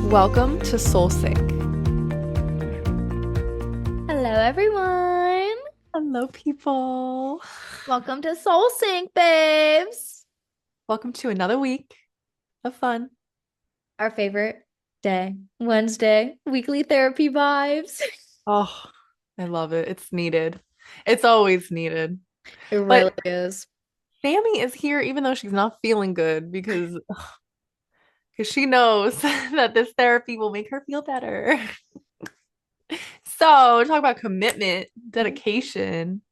Welcome to Soul Sync. Hello, everyone. Hello, people. Welcome to Soul Sync, babes. Welcome to another week of fun. Our favorite day, Wednesday, weekly therapy vibes. Oh, I love it. It's needed. It's always needed. It really But is. Sammy is here even though she's not feeling good because she knows that this therapy will make her feel better. So, talk about commitment, dedication.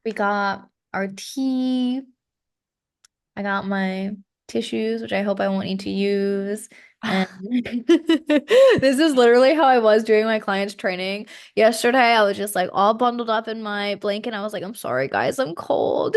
We got our tea. I got my tissues, which I hope I won't need to use. And this is literally how I was doing my clients training. Yesterday, I was just like all bundled up in my blanket. I was like, I'm sorry, guys, I'm cold.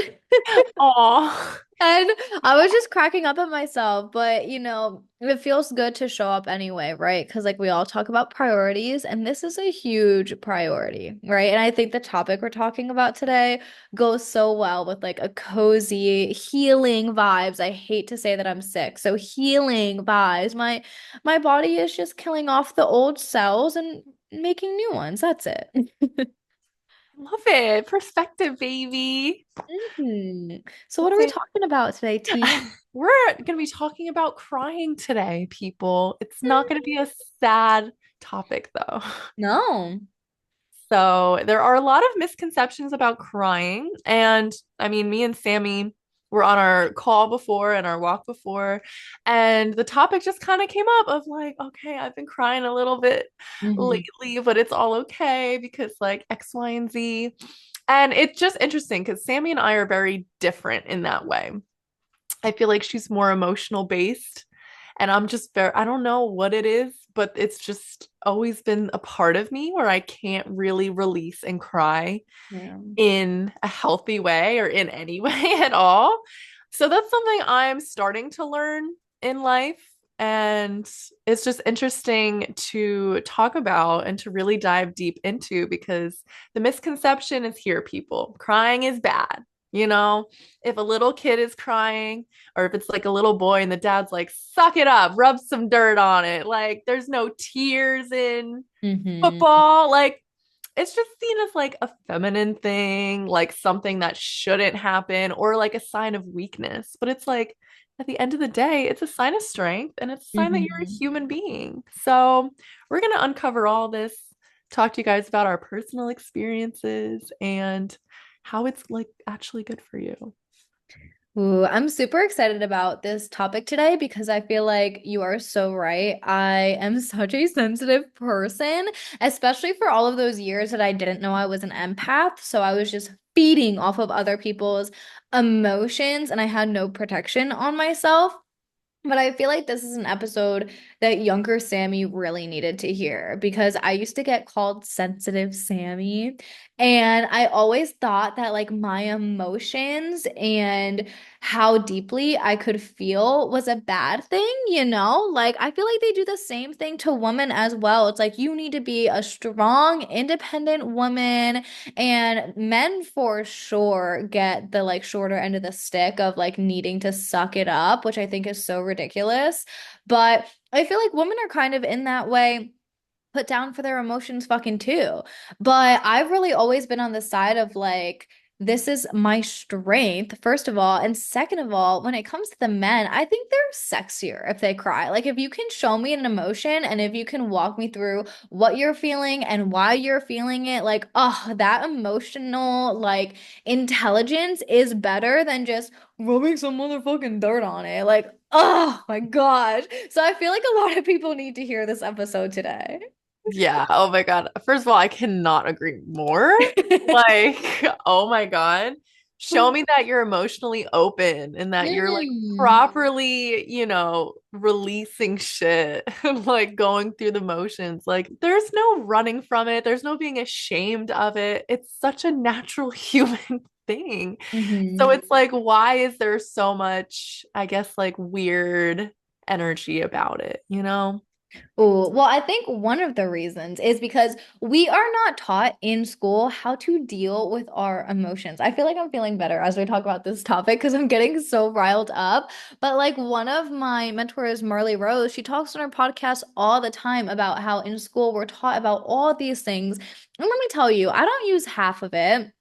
Oh, And I was just cracking up at myself, but it feels good to show up anyway, right? Because like we all talk about priorities, and this is a huge priority, right? And I think the topic we're talking about today goes so well with like a cozy, healing vibes. I hate to say that I'm sick. So healing vibes. My body is just killing off the old cells and making new ones. That's it. love it. Perspective, baby. So what are we Okay. talking about today, T? We're going to be talking about crying today, people. It's not going to be a sad topic, though. No. So, there are a lot of misconceptions about crying. And I mean, me and Sammy were on our call before and our walk before, and the topic just kind of came up of like, okay, I've been crying a little bit Hmm. lately, but it's all okay because like X, Y, and Z. And it's just interesting because Sammy and I are very different in that way. I feel like she's more emotional based. And I'm just very, I don't know what it is, but it's just always been a part of me where I can't really release and cry Yeah. in a healthy way or in any way at all. So that's something I'm starting to learn in life. And it's just interesting to talk about and to really dive deep into because the misconception is here, people. Crying is bad. You know, if a little kid is crying, or if it's like a little boy and the dad's like, suck it up, rub some dirt on it. Like, there's no tears in Hmm. football. Like, it's just seen as like a feminine thing, like something that shouldn't happen, or like a sign of weakness. But it's like at the end of the day, it's a sign of strength and it's a sign that you're a Hmm. human being. So we're going to uncover all this, talk to you guys about our personal experiences and how it's like actually good for you. Ooh, I'm super excited about this topic today because I feel like you are so right. I am such a sensitive person, especially for all of those years that I didn't know I was an empath. So I was just feeding off of other people's emotions and I had no protection on myself. But I feel like this is an episode that younger Sammy really needed to hear because I used to get called sensitive Sammy. And I always thought that like my emotions and how deeply I could feel was a bad thing, you know? Like I feel like they do the same thing to women as well. It's like you need to be a strong, independent woman and men for sure get the like shorter end of the stick of like needing to suck it up, which I think is so ridiculous. But I feel like women are kind of in that way put down for their emotions fucking too. But I've really always been on the side of like, this is my strength, first of all. And second of all, when it comes to the men, I think they're sexier if they cry. Like, if you can show me an emotion and if you can walk me through what you're feeling and why you're feeling it, like, oh, that emotional, like, intelligence is better than just rubbing some motherfucking dirt on it. Like, oh my gosh. So I feel like a lot of people need to hear this episode today. Yeah. Oh my God. First of all, I cannot agree more. Like, oh my God. Show me that you're emotionally open and that you're like Mm. properly, releasing shit, like going through the motions. Like, there's no running from it. There's no being ashamed of it. It's such a natural human thing. So Hmm. it's like, why is there so much, I guess, like weird energy about it, you know? Oh, well, I think one of the reasons is because we are not taught in school how to deal with our emotions. I feel like I'm feeling better as we talk about this topic because I'm getting so riled up. But like one of my mentors, Marley Rose, she talks on her podcast all the time about how in school we're taught about all these things. And let me tell you, I don't use half of it.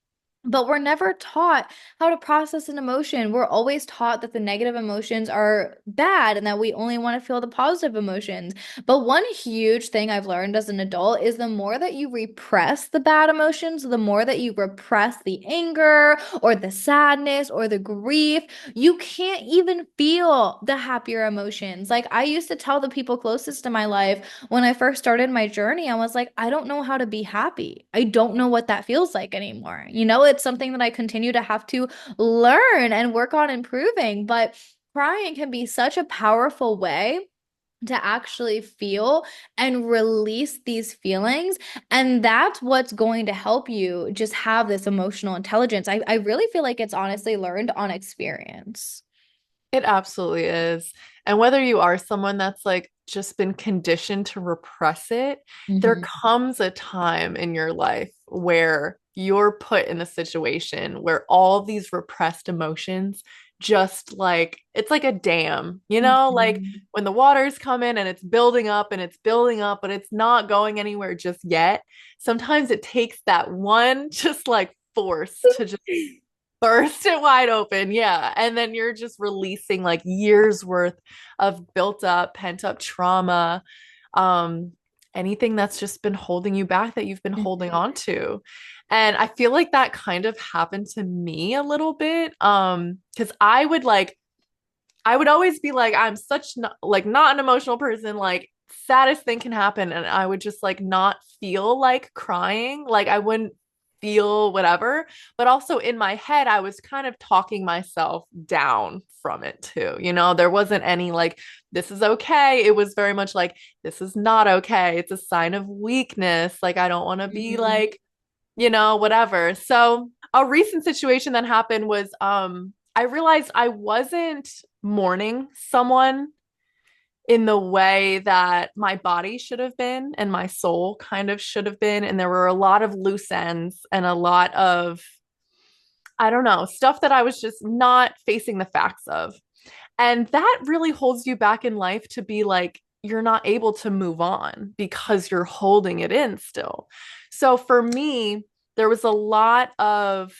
But we're never taught how to process an emotion. We're always taught that the negative emotions are bad and that we only want to feel the positive emotions. But one huge thing I've learned as an adult is the more that you repress the bad emotions, the more that you repress the anger or the sadness or the grief, you can't even feel the happier emotions. Like I used to tell the people closest to my life when I first started my journey, I was like, I don't know how to be happy. I don't know what that feels like anymore. It's something that I continue to have to learn and work on improving. But crying can be such a powerful way to actually feel and release these feelings. And that's what's going to help you just have this emotional intelligence. I really feel like it's honestly learned on experience. It absolutely is. And whether you are someone that's like just been conditioned to repress it, there Hmm. comes a time in your life where you're put in a situation where all these repressed emotions just like it's like a dam, like Hmm. when the water's coming and it's building up and it's building up, but it's not going anywhere just yet. Sometimes it takes that one just like force to just burst it wide open. Yeah. And then you're just releasing like years worth of built up, pent up trauma, um, anything that's just been holding you back that you've been holding on to. And I feel like that kind of happened to me a little bit. Because I would always be like, I'm such not, like not an emotional person. Like saddest thing can happen, and I would just like not feel like crying. Like I wouldn't feel whatever. But also in my head, I was kind of talking myself down from it too. There wasn't any like, this is okay. It was very much like, this is not okay. It's a sign of weakness. Like I don't want to be Hmm. like, whatever. So a recent situation that happened was I realized I wasn't mourning someone in the way that my body should have been and my soul kind of should have been. And there were a lot of loose ends and a lot of, I don't know, stuff that I was just not facing the facts of. And that really holds you back in life to be like, you're not able to move on because you're holding it in still. So for me, there was a lot of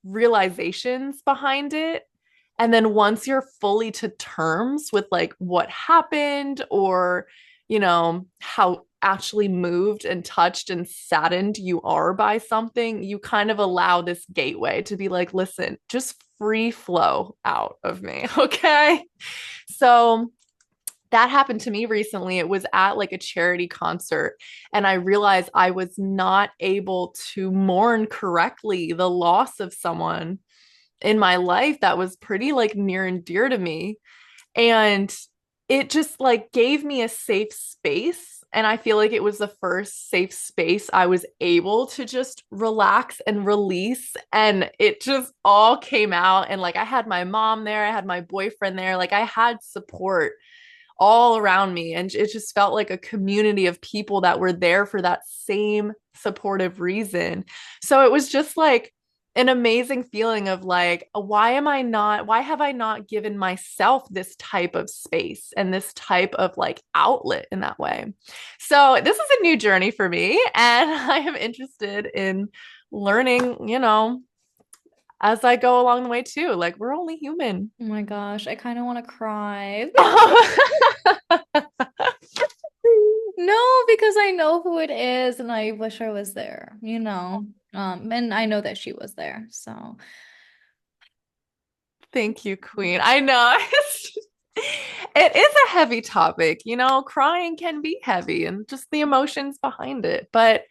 realizations behind it. And then once you're fully to terms with like what happened or, how actually moved and touched and saddened you are by something, you kind of allow this gateway to be like, listen, just free flow out of me. Okay. So that happened to me recently. It was at like a charity concert, and I realized I was not able to mourn correctly the loss of someone in my life that was pretty like near and dear to me. And it just like gave me a safe space. And I feel like it was the first safe space I was able to just relax and release. And it just all came out. And like I had my mom there, I had my boyfriend there, like I had support all around me. And it just felt like a community of people that were there for that same supportive reason. So it was just like an amazing feeling of like, why have I not given myself this type of space and this type of like outlet in that way? So this is a new journey for me. And I am interested in learning, as I go along the way too. Like, we're only human. Oh my gosh, I kind of want to cry. No, because I know who it is and I wish I was there. And I know that she was there. So, Thank you, Queen. I know. It is a heavy topic. Crying can be heavy and just the emotions behind it. But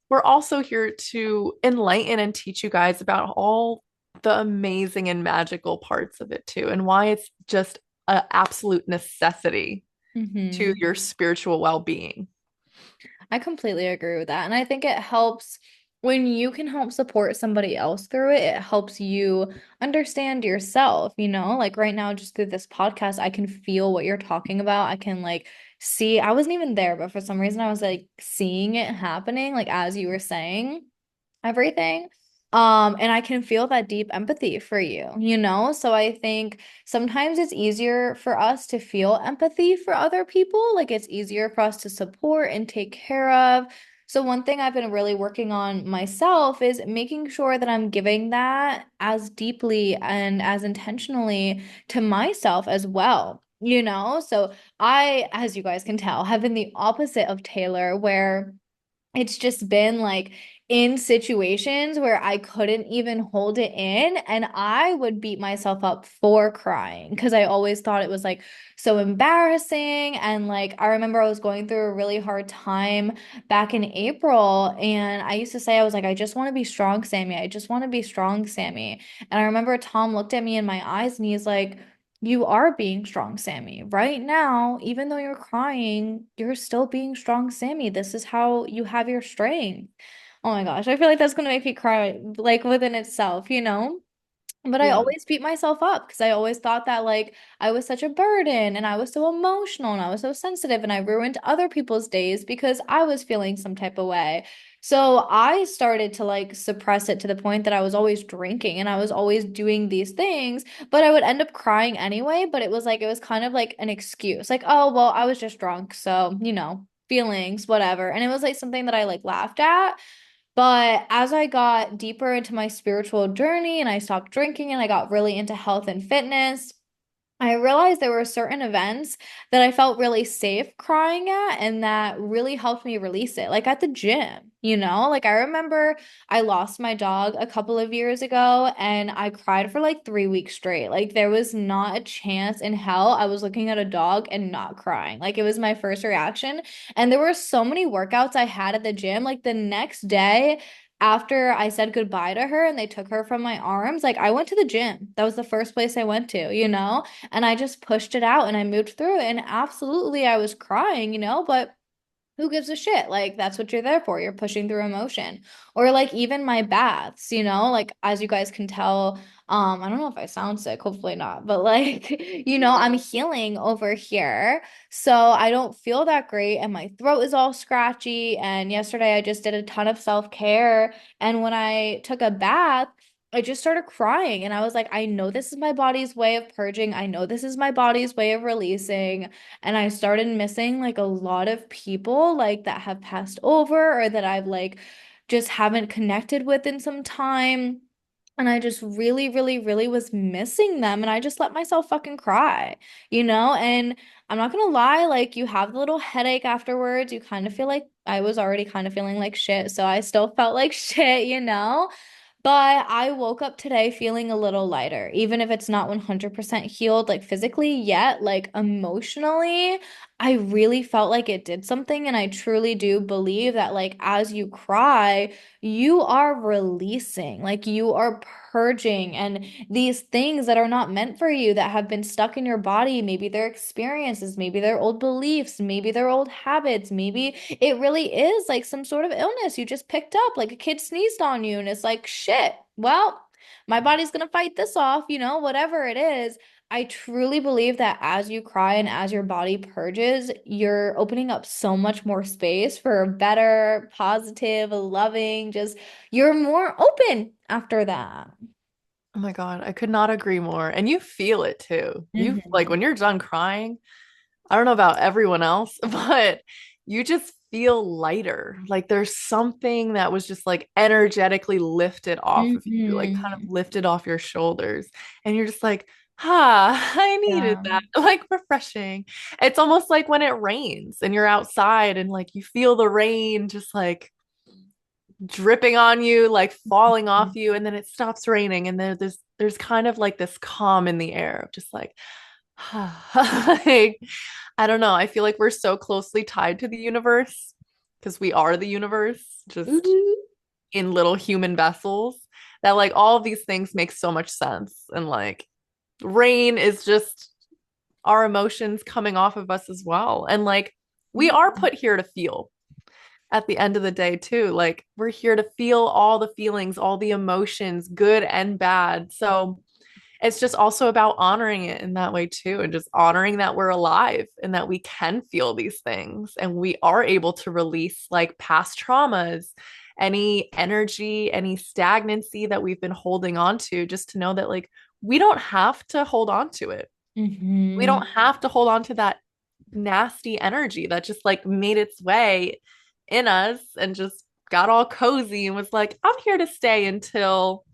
we're also here to enlighten and teach you guys about all the amazing and magical parts of it too, and why it's just an absolute necessity to mhm. your spiritual well-being. I completely agree with that. And I think it helps when you can help support somebody else through it, it helps you understand yourself, Like right now, just through this podcast, I can feel what you're talking about. I can like see, I wasn't even there, but for some reason I was like seeing it happening, like as you were saying everything. And I can feel that deep empathy for you, you know? So I think sometimes it's easier for us to feel empathy for other people. Like it's easier for us to support and take care of. So one thing I've been really working on myself is making sure that I'm giving that as deeply and as intentionally to myself as well. You know, so I, as you guys can tell, have been the opposite of Taylor, where it's just been like in situations where I couldn't even hold it in, and I would beat myself up for crying because I always thought it was like so embarrassing. And like, I remember I was going through a really hard time back in April, and I used to say, I was like, I just want to be strong, Sammy. I just want to be strong, Sammy. And I remember Tom looked at me in my eyes and he's like, you are being strong, Sammy. Right now, even though you're crying, you're still being strong, Sammy. This is how you have your strength. Oh my gosh, I feel like that's gonna make me cry, like within itself, you know? But I Yeah. always beat myself up because I always thought that like I was such a burden and I was so emotional and I was so sensitive and I ruined other people's days because I was feeling some type of way. So I started to like suppress it to the point that I was always drinking and I was always doing these things, but I would end up crying anyway. But it was like, it was kind of like an excuse, like, oh, well, I was just drunk. So, you know, feelings, whatever. And it was like something that I like laughed at. But as I got deeper into my spiritual journey and I stopped drinking and I got really into health and fitness, I realized there were certain events that I felt really safe crying at, and that really helped me release it. Like at the gym, you know? Like I remember I lost my dog a couple of years ago and I cried for like 3 weeks straight. Like there was not a chance in hell I was looking at a dog and not crying. Like it was my first reaction. And there were so many workouts I had at the gym. Like the next day, after I said goodbye to her and they took her from my arms, like I went to the gym. That was the first place I went to, you know? And I just pushed it out and I moved through it. And absolutely, I was crying, you know, but who gives a shit? Like, that's what you're there for. You're pushing through emotion. Or like even my baths, you know, like as you guys can tell, I don't know if I sound sick, hopefully not, but like, you know, I'm healing over here. So I don't feel that great and my throat is all scratchy. And yesterday I just did a ton of self-care. And when I took a bath, I just started crying and I was like, I know this is my body's way of purging. I know this is my body's way of releasing. And I started missing like a lot of people like that have passed over or that I've like just haven't connected with in some time. And I just really, really, really was missing them. And I just let myself fucking cry, you know? And I'm not gonna lie, like you have the little headache afterwards. You kind of feel like I was already kind of feeling like shit. So I still felt like shit, you know? But I woke up today feeling a little lighter, even if it's not 100% healed, like physically yet, like emotionally, I really felt like it did something. And I truly do believe that, like, as you cry, you are releasing, like, you are purging, and these things that are not meant for you that have been stuck in your body, maybe they're experiences, maybe they're old beliefs, maybe they're old habits, maybe it really is like some sort of illness you just picked up, like a kid sneezed on you, and it's like, shit, well, my body's gonna fight this off, you know, whatever it is. I truly believe that as you cry and as your body purges, you're opening up so much more space for a better, positive, loving, just you're more open after that. Oh my God, I could not agree more. And you feel it too. You like Hmm. when you're done crying, I don't know about everyone else, but you just feel lighter. Like there's something that was just like energetically lifted off of you, like kind of Hmm. lifted off your shoulders. And you're just like, ah, I needed Yeah. that. Like refreshing. It's almost like when it rains and you're outside and like you feel the rain just like dripping on you, like falling off you, and then it stops raining, and there's kind of like this calm in the air of just like, like I don't know. I feel like we're so closely tied to the universe because we are the universe, just Mhm. in little human vessels. That like all of these things make so much sense, and like rain is just our emotions coming off of us as well, and like we are put here to feel at the end of the day too. Like we're here to feel all the feelings, all the emotions, good and bad. So it's just also about honoring it in that way too, and just honoring that we're alive and that we can feel these things and we are able to release like past traumas, any energy, any stagnancy that we've been holding on to, just to know that like we don't have to hold on to it. We Hmm. don't have to hold on to that nasty energy that just like made its way in us and just got all cozy and was like, I'm here to stay until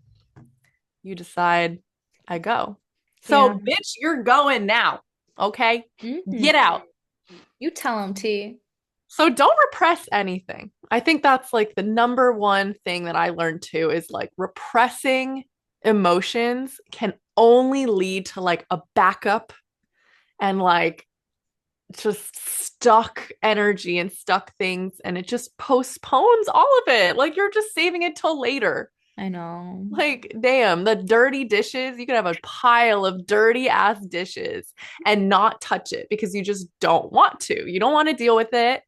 you decide I go. Yeah. So, bitch, you're going now. Okay? Hmm. Get out. You tell him, T. So, don't repress anything. I think that's like the number one thing that I learned too is like repressing emotions can only lead to like a backup and like just stuck energy and stuck things. And it just postpones all of it. Like, you're just saving it till later. I know. Like, damn, the dirty dishes, you could have a pile of dirty ass dishes and not touch it because you just don't want to. You don't want to deal with it.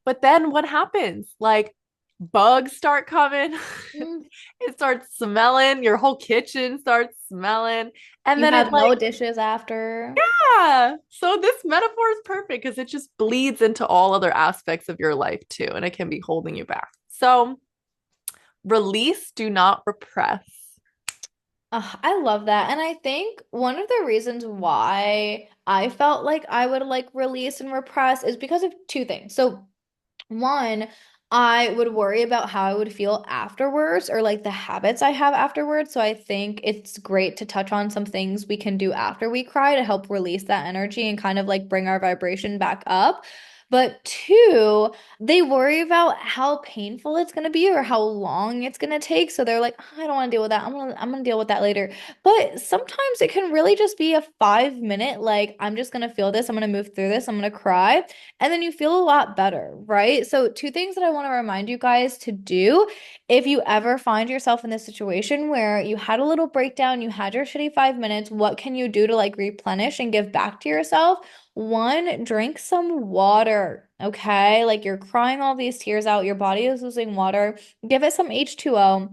But then what happens? Like, bugs start coming. Mm. It starts smelling. Your whole kitchen starts smelling. And You then it have like, no dishes after. yeah. So this metaphor is perfect because it just bleeds into all other aspects of your life too. And it can be holding you back. So release, do not repress. I love that. And I think one of the reasons why I felt like I would like release and repress is because of two things. So one, I would worry about how I would feel afterwards or like the habits I have afterwards. So I think it's great to touch on some things we can do after we cry to help release that energy and kind of like bring our vibration back up. But two, they worry about how painful it's going to be or how long it's going to take. So they're like, I don't want to deal with that. I'm going to deal with that later. But sometimes it can really just be a 5 minute, like, I'm just going to feel this. I'm going to move through this. I'm going to cry and then you feel a lot better, right? So, two things that I want to remind you guys to do if you ever find yourself in this situation where you had a little breakdown, you had your shitty 5 minutes, what can you do to like replenish and give back to yourself? One, drink some water, okay? Like you're crying all these tears out, your body is losing water. Give it some H2O.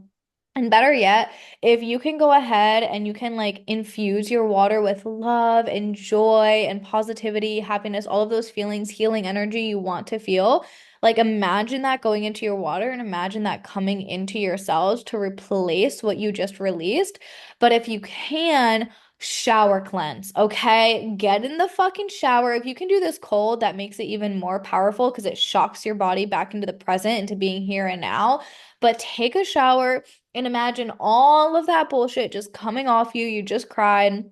And better yet, if you can go ahead and you can like infuse your water with love and joy and positivity, happiness, all of those feelings, healing energy you want to feel, like imagine that going into your water and imagine that coming into your cells to replace what you just released. But if you can, shower cleanse, okay? Get in the fucking shower. If you can do this cold, that makes it even more powerful because it shocks your body back into the present, into being here and now. But take a shower and imagine all of that bullshit just coming off you. You just cried.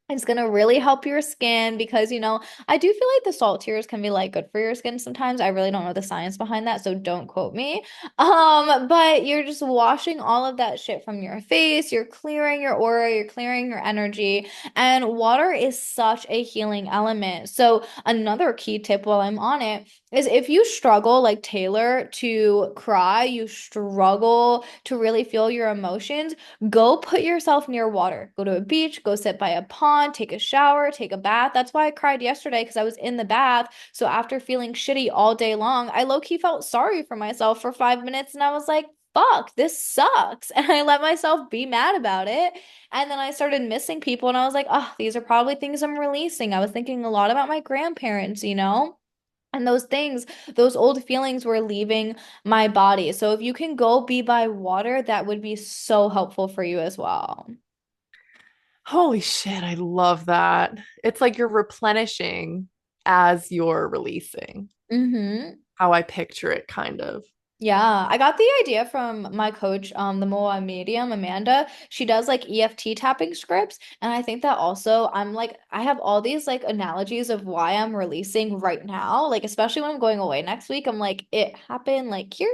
It's gonna really help your skin because, I do feel like the salt tears can be like good for your skin sometimes. I really don't know the science behind that, so don't quote me. But you're just washing all of that shit from your face, you're clearing your aura, you're clearing your energy, and water is such a healing element. So another key tip while I'm on it is if you struggle like Taylor to cry, you struggle to really feel your emotions, go put yourself near water. Go to a beach, go sit by a pond, take a shower, take a bath. That's why I cried yesterday because I was in the bath. So after feeling shitty all day long, I low-key felt sorry for myself for 5 minutes and I was like, fuck, this sucks. And I let myself be mad about it. And then I started missing people and I was like, oh, these are probably things I'm releasing. I was thinking a lot about my grandparents, you know? And those things, those old feelings were leaving my body. So if you can go be by water, that would be so helpful for you as well. Holy shit, I love that. It's like you're replenishing as you're releasing, Mm-hmm. how I picture it, kind of. Yeah, I got the idea from my coach, the Moa Medium, Amanda. She does like EFT tapping scripts, and I think that also I'm like I have all these like analogies of why I'm releasing right now, like especially when I'm going away next week. I'm like it happened like here.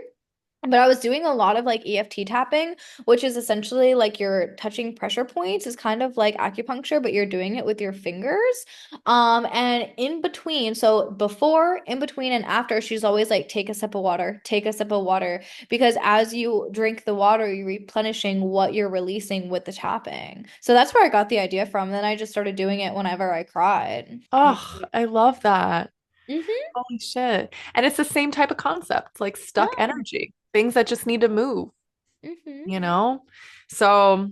But I was doing a lot of like EFT tapping, which is essentially like you're touching pressure points. It's kind of like acupuncture, but you're doing it with your fingers. And in between, so before, in between, and after, she's always like, take a sip of water, take a sip of water. Because as you drink the water, you're replenishing what you're releasing with the tapping. So that's where I got the idea from. Then I just started doing it whenever I cried. Oh, I love that. Mm-hmm. Holy shit. And it's the same type of concept, like stuck Yeah. energy, things that just need to move, Mm-hmm. you know? So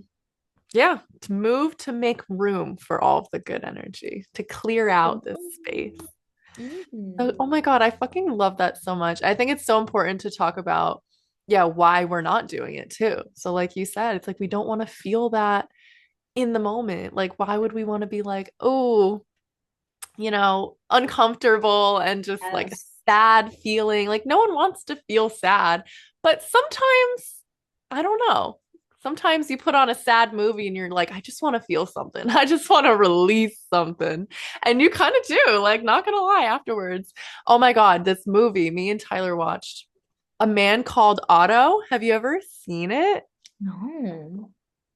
Yeah, to move to make room for all of the good energy, to clear out this space. Oh, Mhm. oh my God, I fucking love that so much. I think it's so important to talk about, yeah, why we're not doing it too. So, like you said, it's like we don't want to feel that in the moment. Like, why would we want to be like, oh, uncomfortable and just like Yes. sad feeling? Like, no one wants to feel sad. But sometimes, I don't know. Sometimes you put on a sad movie and you're like, I just want to feel something. I just want to release something. And you kind of do, like, not gonna lie, afterwards. Oh my God, this movie, me and Tyler watched A Man Called Otto. Have you ever seen it? No.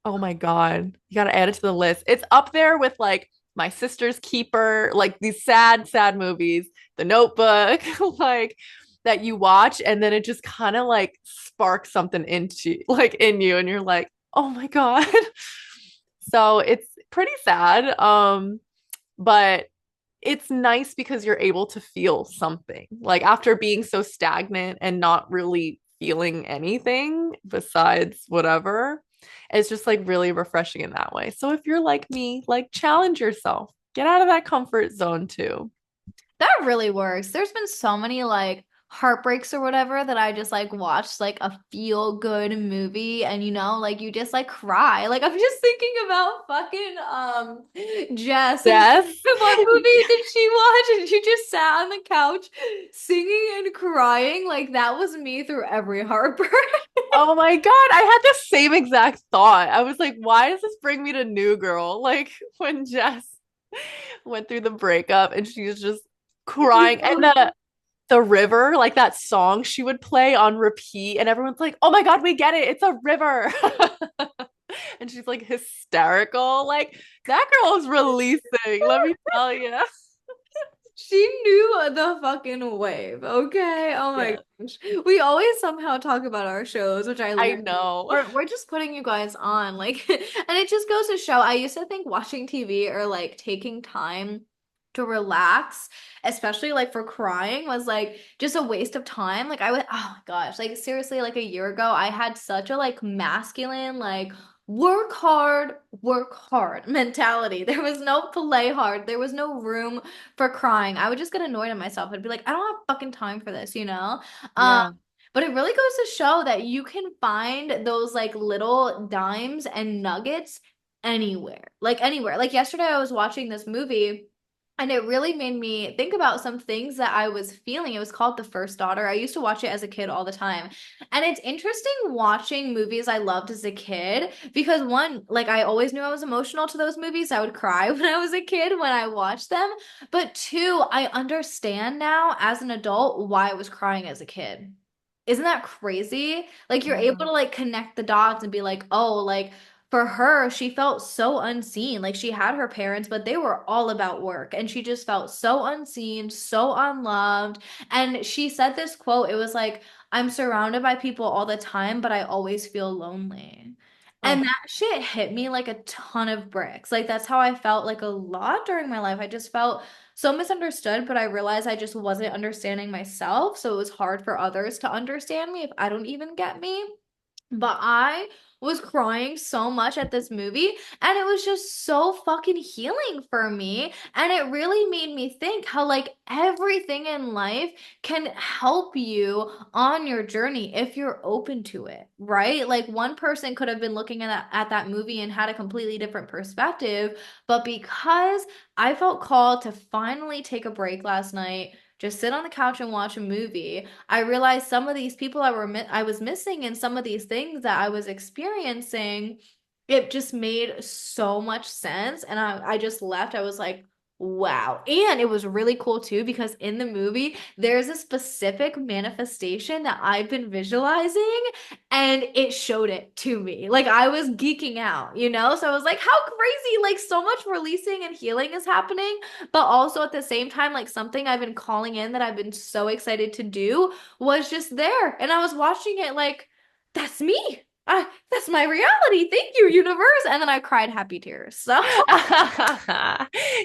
Oh my God. You got to add it to the list. It's up there with like My Sister's Keeper, like these sad, sad movies, The Notebook, like that you watch and then it just kind of like sparks something into like in you and you're like, "Oh my God." So it's pretty sad. But it's nice because you're able to feel something. Like after being so stagnant and not really feeling anything besides whatever, it's just like really refreshing in that way. So if you're like me, like challenge yourself. Get out of that comfort zone too. That really works. There's been so many like heartbreaks or whatever that I just like watched like a feel good movie and like you just like cry. Like I'm just thinking about fucking Jess and Yes. what movie did she watch and she just sat on the couch singing and crying. Like that was me through every heartbreak. Oh my God. I had the same exact thought. I was like, why does this bring me to New Girl? Like when Jess went through the breakup and she was just crying. And the river, like that song she would play on repeat, and everyone's like, "Oh my God, we get it! It's a river!" And she's like hysterical. Like that girl is releasing. Let me tell you. She knew the fucking wave, okay? Oh my Yeah, gosh. We always somehow talk about our shows, which I I love. know. We're just putting you guys on, like, and it just goes to show. I used to think watching TV or like taking time to relax, especially like for crying, was like just a waste of time. Like I would, oh my gosh, like seriously, like a year ago, I had such a like masculine, like work hard mentality. There was no play hard. There was no room for crying. I would just get annoyed at myself. I'd be like, I don't have fucking time for this? Um, Yeah. but it really goes to show that you can find those like little dimes and nuggets anywhere. Like anywhere. Like yesterday I was watching this movie and it really made me think about some things that I was feeling. It was called The First Daughter. I used to watch it as a kid all the time. And it's interesting watching movies I loved as a kid because one, like I always knew I was emotional to those movies. I would cry when I was a kid when I watched them. But two, I understand now as an adult why I was crying as a kid. Isn't that crazy? Like you're able Yeah. to like connect the dots and be like, oh, like for her, she felt so unseen. Like she had her parents, but they were all about work. And she just felt so unseen, so unloved. And she said this quote, it was like, I'm surrounded by people all the time, but I always feel lonely. And Oh, that shit hit me like a ton of bricks. Like that's how I felt like a lot during my life. I just felt so misunderstood, but I realized I just wasn't understanding myself. So it was hard for others to understand me if I don't even get me. But I was crying so much at this movie, and it was just so fucking healing for me. And it really made me think how, like, everything in life can help you on your journey if you're open to it, right? Like, one person could have been looking at that movie and had a completely different perspective, but because I felt called to finally take a break last night, just sit on the couch and watch a movie. I realized some of these people I was missing and some of these things that I was experiencing, it just made so much sense. And I just left. I was like, wow. And it was really cool too because in the movie, there's a specific manifestation that I've been visualizing and it showed it to me. Like I was geeking out? So I was like, how crazy! Like so much releasing and healing is happening, but also at the same time, like something I've been calling in that I've been so excited to do was just there. And I was watching it like, that's me. That's my reality. Thank you, universe. And then I cried happy tears. So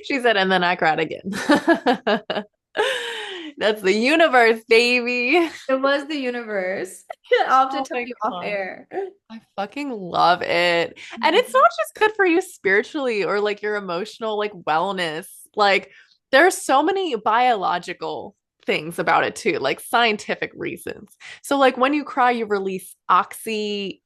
she said, and then I cried again. That's the universe, baby. It was the universe. I'll have to Oh tell my you off God. air. I fucking love it. And it's not just good for you spiritually or like your emotional like wellness. Like there's so many biological things about it too, like scientific reasons. So like when you cry, you release oxytocin.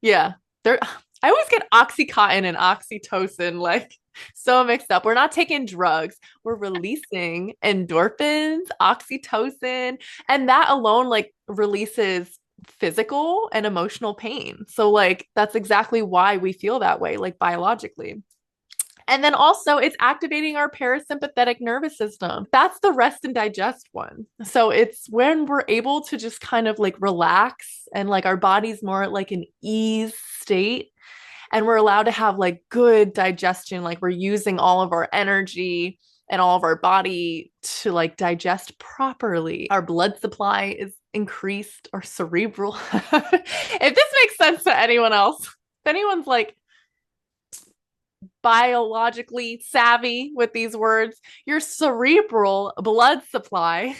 Yeah. There I always get oxycontin and oxytocin like so mixed up. We're not taking drugs. We're releasing endorphins, oxytocin, and that alone like releases physical and emotional pain. So like that's exactly why we feel that way like biologically. And then also, it's activating our parasympathetic nervous system. That's the rest and digest one. So it's when we're able to just kind of like relax and like our body's more at like an ease state. And we're allowed to have like good digestion. Like we're using all of our energy and all of our body to like digest properly. Our blood supply is increased, our cerebral. If this makes sense to anyone else, if anyone's like, biologically savvy with these words, your cerebral blood supply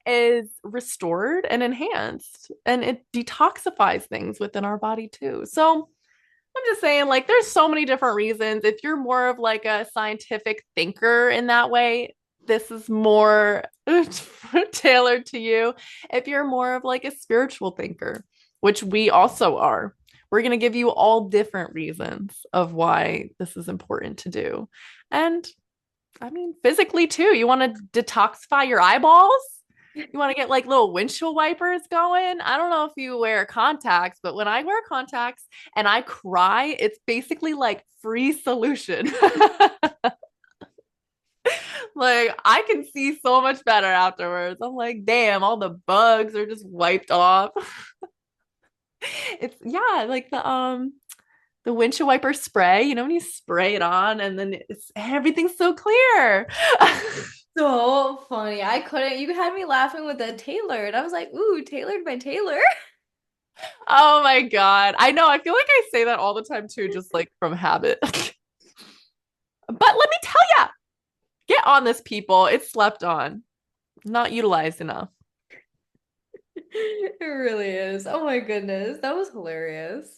is restored and enhanced, and it detoxifies things within our body too. So I'm just saying, like, there's so many different reasons. If you're more of like a scientific thinker in that way, this is more tailored to you. If you're more of like a spiritual thinker, which we also are, we're going to give you all different reasons of why this is important to do. And I mean, physically too, you want to detoxify your eyeballs? You want to get like little windshield wipers going? I don't know if you wear contacts, but when I wear contacts and I cry, it's basically like free solution. Like I can see so much better afterwards. I'm like, damn, all the bugs are just wiped off. It's yeah, like the windshield wiper spray, you know, when you spray it on and then it's everything's so clear. So funny. I couldn't. You had me laughing with the tailored. I was like, ooh, tailored by Taylor. Oh my God. I know. I feel like I say that all the time too, just like from habit. But let me tell ya, get on this, people. It's slept on, not utilized enough. It really is. Oh my goodness. That was hilarious.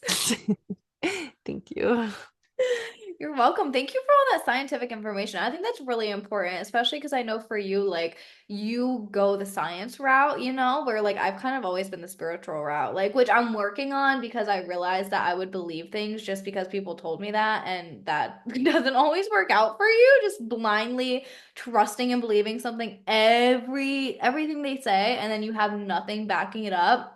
Thank you. You're welcome. Thank you for all that scientific information. I think that's really important, especially because I know for you, like, you go the science route, where like I've kind of always been the spiritual route, like, which I'm working on because I realized that I would believe things just because people told me that, and that doesn't always work out for you, just blindly trusting and believing something everything they say, and then you have nothing backing it up.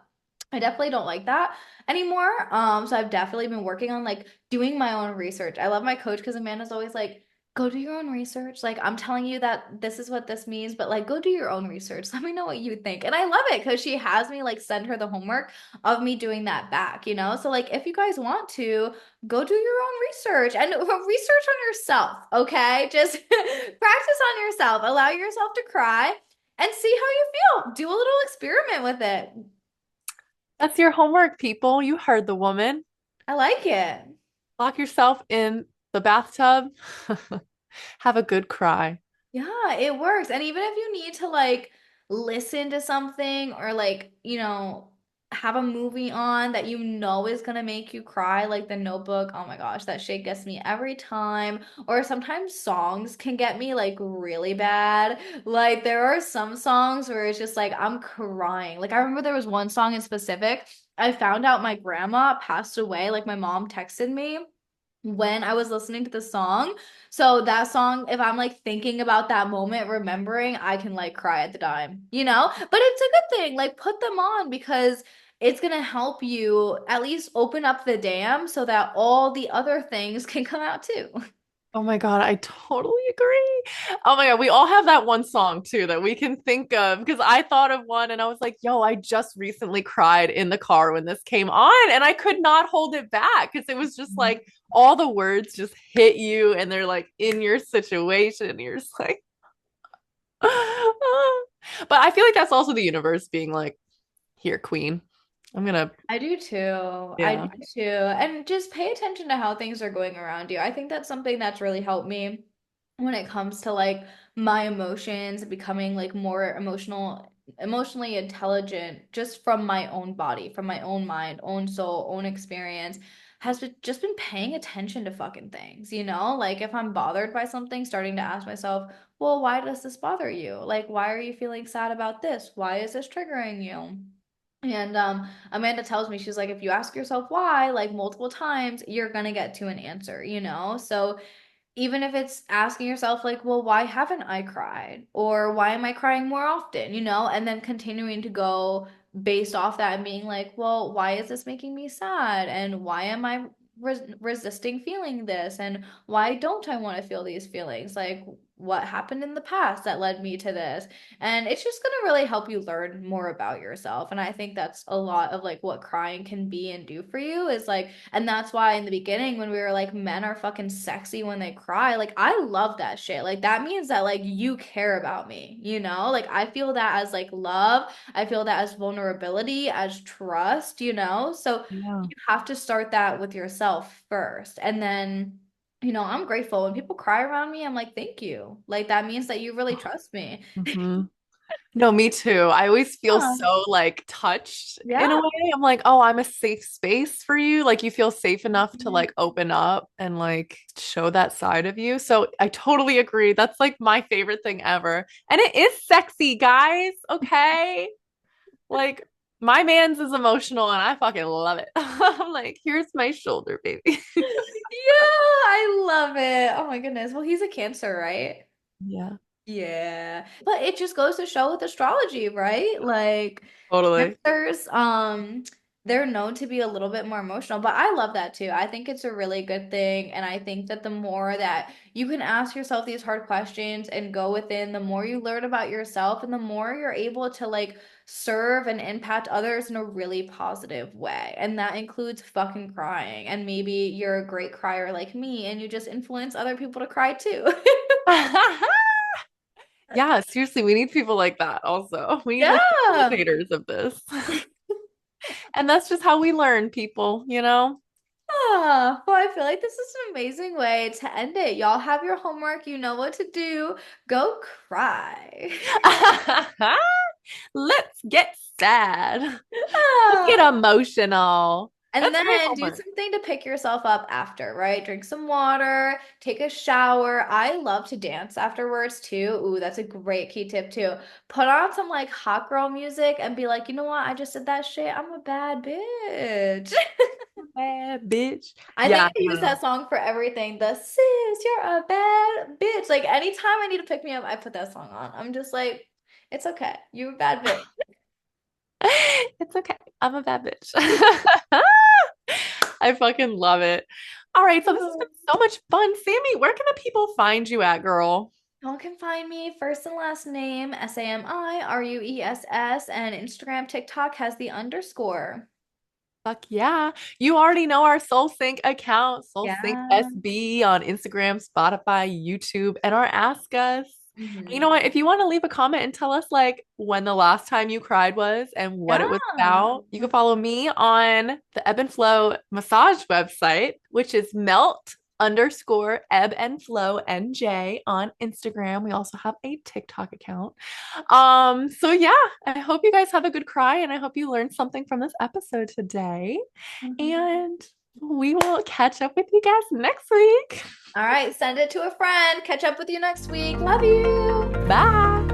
I definitely don't like that anymore. So I've definitely been working on like doing my own research. I love my coach because Amanda's always like, go do your own research. Like, I'm telling you that this is what this means, but like, go do your own research. Let me know what you think. And I love it because she has me like send her the homework of me doing that back. So, like, if you guys want to, go do your own research and research on yourself, okay? Just practice on yourself, allow yourself to cry and see how you feel. Do a little experiment with it. That's your homework, people. You heard the woman. I like it. Lock yourself in the bathtub. Have a good cry. Yeah, it works. And even if you need to like listen to something or like, have a movie on that you know is gonna make you cry, like The Notebook. Oh my gosh, that shit gets me every time. Or sometimes songs can get me like really bad. Like there are some songs where it's just like I'm crying. Like I remember there was one song in specific. I found out my grandma passed away. Like my mom texted me when I was listening to the song. So that song, if I'm like thinking about that moment, remembering, I can like cry at the time. But it's a good thing. Like put them on because it's gonna help you at least open up the dam so that all the other things can come out too. Oh my God, I totally agree. Oh my God, we all have that one song too that we can think of because I thought of one and I was like, yo, I just recently cried in the car when this came on and I could not hold it back because it was just like all the words just hit you and they're like in your situation. And you're just like, but I feel like that's also the universe being like, here, queen. I'm gonna, I do too. I do yeah. too. And just pay attention to how things are going around you. I think that's something that's really helped me. when it comes to like my emotions, becoming like more emotionally intelligent just from my own body, from my own mind, own soul, own experience, has been just been paying attention to fucking things, you know? Like if I'm bothered by something, starting to ask myself, well, why does this bother you? Like, why are you feeling sad about this? Why is this triggering you? And Amanda tells me, she's like, if you ask yourself why, like multiple times, you're gonna get to an answer, you know? So even if it's asking yourself like, well, why haven't I cried? Or why am I crying more often, you know? And then continuing to go based off that and being like, well, why is this making me sad? And why am I resisting feeling this? And why don't I want to feel these feelings? Like, what happened in the past that led me to this? And it's just going to really help you learn more about yourself. And I think that's a lot of like what crying can be and do for you is like, and that's why in the beginning when we were like, men are fucking sexy when they cry, like I love that shit. Like that means that like you care about me, you know? Like I feel that as like love. I feel that as vulnerability, as trust, you know? So Yeah. you have to start that with yourself first. And then, you know, I'm grateful when people cry around me. I'm like, thank you. Like that means that you really trust me. Hmm. No, me too. I always feel Yeah. so like touched in a Yeah. way. I'm like, oh, I'm a safe space for you. Like you feel safe enough to Mhm. like open up and like show that side of you. So I totally agree. That's like my favorite thing ever. And it is sexy, guys. Okay. Like my man's is emotional and I fucking love it. I'm like, here's my shoulder, baby. Yeah, I love it. Oh my goodness. Well, he's a Cancer, right? Yeah, Yeah. But it just goes to show with astrology, right? Like totally. Cancers, they're known to be a little bit more emotional, but I love that too. I think it's a really good thing. And I think that the more that you can ask yourself these hard questions and go within, the more you learn about yourself and the more you're able to like serve and impact others in a really positive way. And that includes fucking crying. And maybe you're a great crier like me and you just influence other people to cry too. Yeah, seriously, we need people like that also. We need like Yeah. facilitators of this. And that's just how we learn, people, you know? Ah, well, I feel like this is an amazing way to end it. Y'all have your homework, you know what to do. Go cry. Let's get sad. Let's get Ah. emotional. And That's great then do homework. something to pick yourself up after, right? Drink some water, take a shower. I love to dance afterwards too. Ooh, that's a great key tip too. Put on some like hot girl music and be like, you know what? I just did that shit. I'm a bad bitch. Bad bitch. I think Yeah, I use no. that song for everything. The sis, you're a bad bitch. Like anytime I need to pick me up, I put that song on. I'm just like, it's okay. You're a bad bitch. It's okay. I'm a bad bitch. I fucking love it. All right, so this has been so much fun. Sammy, where can the people find you at, girl? Y'all can find me first and last name SAMIRUESS and Instagram, TikTok has the underscore. Fuck yeah. You already know our Soul Sync account, Soul Sync Yeah. SB on Instagram, Spotify, YouTube, and our Ask Us. You know Hmm. what? If you want to leave a comment and tell us like when the last time you cried was and what it was Yeah. about, you can follow me on the Ebb and Flow massage website, which is melt underscore ebb and flow NJ on Instagram. We also have a TikTok account. So yeah, I hope you guys have a good cry and I hope you learned something from this episode today. Mhm. And we will catch up with you guys next week. All right, send it to a friend. Catch up with you next week. Love you. Bye.